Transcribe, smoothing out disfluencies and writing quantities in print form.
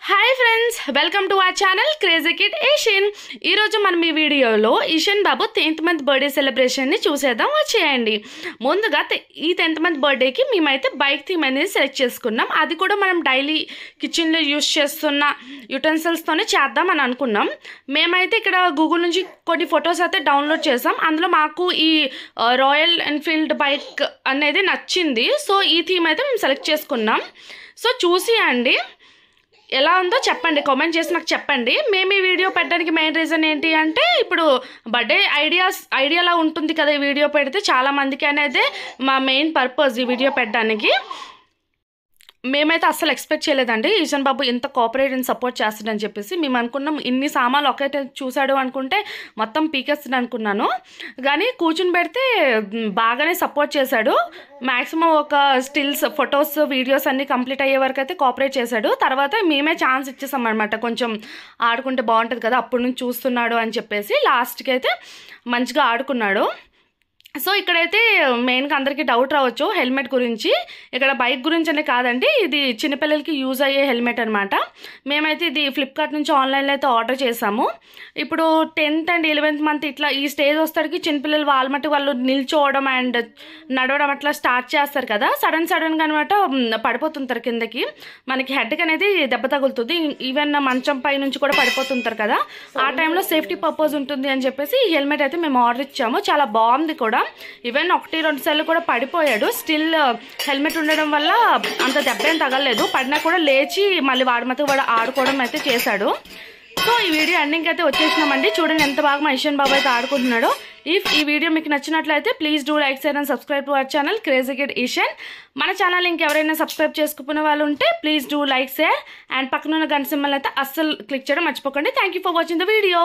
Hi friends, welcome to our channel crazy kid Asian. ఈరోజు మనం ఈ వీడియోలో ఈషన్ బాబు 10th మంత్ బర్త్డే సెలబ్రేషన్ని చూసేద్దాం, వచ్చేయండి. ముందుగా ఈ 10th మంత్ బర్త్డేకి మేమైతే బైక్ థీమ్ అనేది సెలెక్ట్ చేసుకున్నాం. అది కూడా మనం డైలీ కిచెన్లో యూస్ చేస్తున్న యుటెన్సిల్స్తోనే చేద్దాం అని అనుకున్నాం. మేమైతే ఇక్కడ గూగుల్ నుంచి కొన్ని ఫొటోస్ అయితే డౌన్లోడ్ చేసాం. అందులో మాకు ఈ రాయల్ ఎన్ఫీల్డ్ బైక్ అనేది నచ్చింది. సో ఈ థీమ్ అయితే మేము సెలెక్ట్ చేసుకున్నాం. సో చూసి అండి ఎలా ఉందో చెప్పండి, కామెంట్ చేసి నాకు చెప్పండి. మేము ఈ వీడియో పెట్టడానికి మెయిన్ రీజన్ ఏంటి అంటే, ఇప్పుడు బర్త్డే ఐడియాలా ఉంటుంది కదా ఈ వీడియో పెడితే చాలామందికి అనేది మా మెయిన్ పర్పస్ ఈ వీడియో పెట్టడానికి. మేమైతే అస్సలు ఎక్స్పెక్ట్ చేయలేదండి ఈషన్ బాబు ఇంత కోఆపరేట్ అండ్ సపోర్ట్ చేస్తాడని చెప్పేసి. మేము అనుకున్నాం ఇన్ని సామాన్లు ఒకటే చూశాడు అనుకుంటే మొత్తం పీకేస్తాడు అనుకున్నాను, కానీ కూర్చుని పెడితే బాగానే సపోర్ట్ చేశాడు. మ్యాక్సిమం ఒక స్టిల్స్, ఫొటోస్, వీడియోస్ అన్నీ కంప్లీట్ అయ్యే వరకు అయితే కోఆపరేట్ చేశాడు. తర్వాత మేమే ఛాన్స్ ఇచ్చేసాం అనమాట, కొంచెం ఆడుకుంటే బాగుంటుంది కదా అప్పటి నుంచి చూస్తున్నాడు అని చెప్పేసి. లాస్ట్కి అయితే మంచిగా ఆడుకున్నాడు. సో ఇక్కడైతే మెయిన్గా అందరికీ డౌట్ రావచ్చు హెల్మెట్ గురించి. ఇక్కడ బైక్ గురించి అనే కాదండి, ఇది చిన్నపిల్లలకి యూజ్ అయ్యే హెల్మెట్ అనమాట. మేమైతే ఇది ఫ్లిప్కార్ట్ నుంచి ఆన్లైన్లో అయితే ఆర్డర్ చేసాము. ఇప్పుడు 10th and 11th మంత్ ఇట్లా ఈ స్టేజ్ వస్తాడికి చిన్నపిల్లలు వాళ్ళ మట్టి వాళ్ళు నిల్చోవడం అండ్ నడవడం అట్లా స్టార్ట్ చేస్తారు కదా, సడన్గా అనమాట పడిపోతుంటారు కిందకి. మనకి హెడ్కి అనేది దెబ్బ తగులుతుంది, ఈవెన్ మంచం పై నుంచి కూడా పడిపోతుంటారు కదా. ఆ టైంలో సేఫ్టీ పర్పస్ ఉంటుంది అని చెప్పేసి ఈ హెల్మెట్ అయితే మేము ఆర్డర్ ఇచ్చాము. చాలా బాగుంది కూడా. ఈవెన్ 1-2 సార్లు కూడా పడిపోయాడు. స్టిల్ హెల్మెట్ ఉండడం వల్ల అంత దెబ్బ ఏం తగలలేదు. పడినా కూడా లేచి మళ్ళీ వాడి మధ్య వాడు ఆడుకోవడం అయితే చేశాడు. సో ఈ వీడియో ఎండింగ్ అయితే వచ్చేసినామండి. చూడండి ఎంత బాగా మా ఈషన్ బాబు అయితే ఆడుకుంటున్నాడు. ఇఫ్ ఈ వీడియో మీకు నచ్చినట్లయితే please do like, share and subscribe to our channel crazy kid Eshan. మన ఛానల్ ఇంకెవరైనా సబ్స్క్రైబ్ చేసుకునే వాళ్ళు ఉంటే please do like, share and పక్కన ఉన్న గంట సింబల్ అయితే అస్సలు క్లిక్ చేయడం మర్చిపోకండి. Thank you for watching the video.